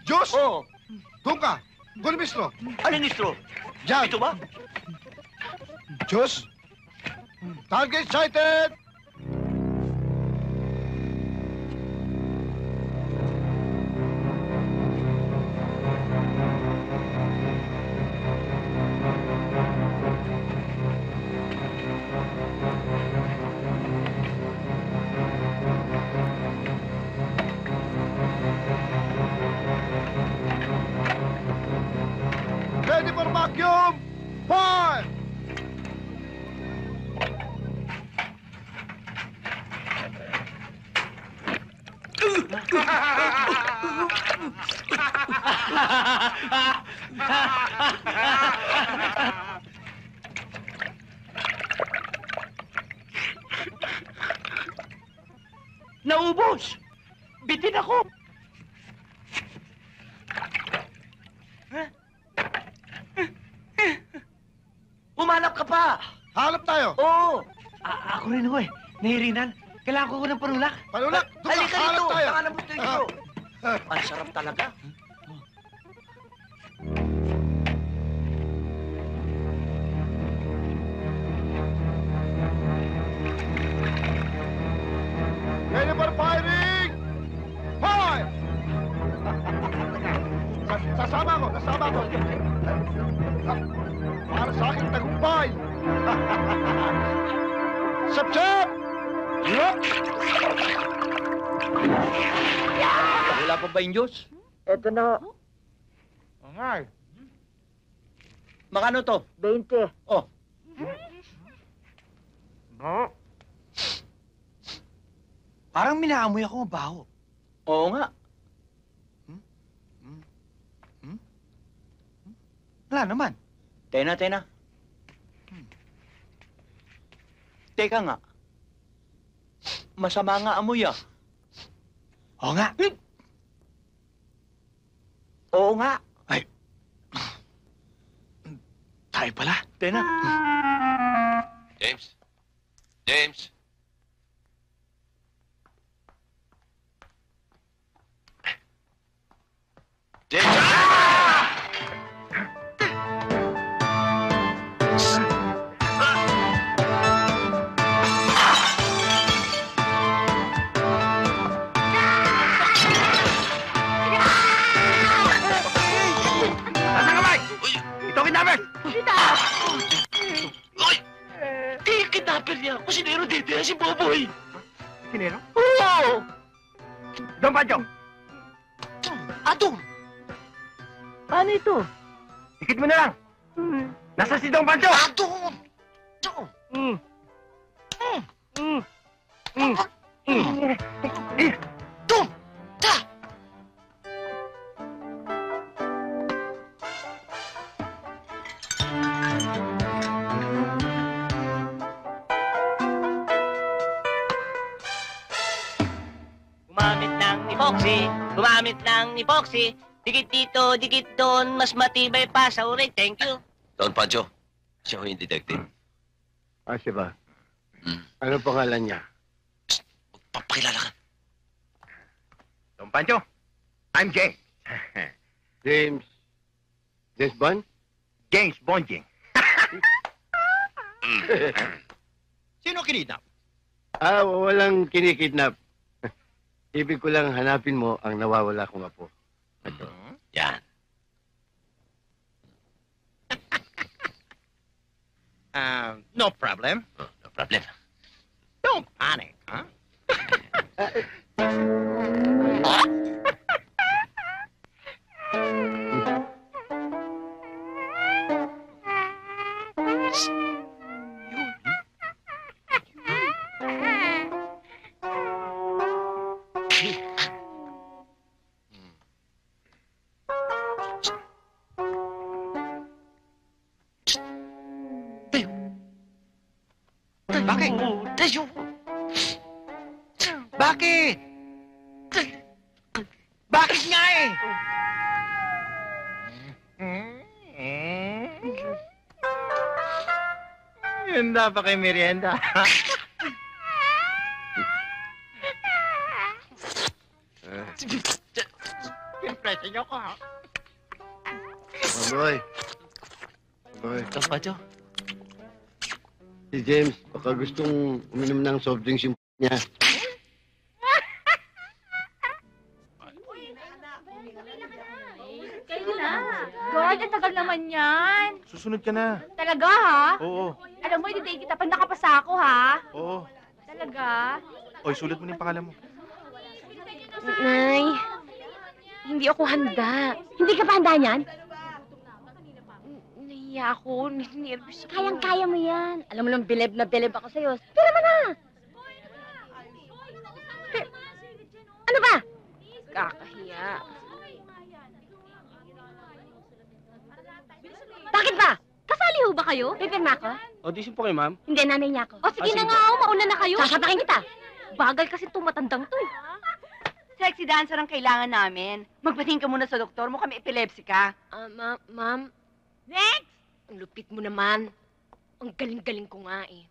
Diyos! Oo. Doon ka! Doon mismo! Alin istro? Diyan! Ito ba? Diyos! Target sighted! Ready for vacuum! Fire! Naubos! Bitin ako! Umanap ka pa! Hanap tayo! Oo! Ako rin ho eh. Nahirinan. Kailangan ko ng panulak. Panulak! Doon ka! Halika Hanap dito! tayo! Saka na gusto ito! Ang sarap talaga. Ready for firing! Fire! Sasama ko! Sasama ko! Para sa aking tagumpay! Sap-sap! Yup! Wala pa ba yung Diyos? Ito na, Angay! Makano to? 20. Oh. No? Parang minaamoy ako mabaho. Oo nga. Wala naman. Tena. Teka nga. Masama nga amoy ah. Oo nga. Oo nga. Tayo pala. Tena. James? James? James! Nasa kamay! Ito kidnapper! Uy! Di kidnapper niya. Kusinero dito yan si Boboy. Sinero? Oo! Don Pancho! Adong! Paano ito? Ikit mo na lang! Nasa si Don Pancho! Adong! Dong! Ta! Gumamit ng epoxy. Dikit dito, dikit doon, mas matibay pa sa uring. Thank you. Don Pancho, siya ho yung detective. siya ba? Hmm. Ano pangalan niya? Papakilala ka. Don Pancho, I'm James. James? James Bond? James Bonding. Sino kinidnap? Walang kinikidnap. Ibig ko lang hanapin mo ang nawawala kong apo. Yan. No problem. No problem. Don't panic, huh? Bakit? Bakit? Bakit nga eh? Handa pa kay merienda. Siyempre, Tingnan ko, ha? Boy. Boy. Ikaw pa, Joe. Si James, baka gustong uminom ng soft drinks yung niya. Sige na. God, ang tagal naman yan. Susunod ka na. Talaga, ha? Oo, Alam mo, hindi kita pag nakapasa ako, ha? oo. Talaga? Oy, sulat mo na yung pangalan mo. Nay, hindi ako handa. Hindi ka pa handa niyan? Nahiya ako. Nervous ako. Kayang-kaya mo yan. Alam mo lang, bilib na bilib ako sa'yo. Pero naman na! Ano ba? Kakahiya. Bakit ba? Kasali ho ba kayo? Pipirma ako? Audition po kayo, ma'am? Hindi, nanay niya ako. O, sige sige na po. nga, mauna na kayo. Sasapakin kita. Bagal kasi tumatandang to, eh. Sexy dancer ang kailangan namin. Magpatingin ka muna sa doktor mo, kami epilepsy ka. Ma'am. Next! Ang lupit mo naman. Ang galing-galing ko nga, eh.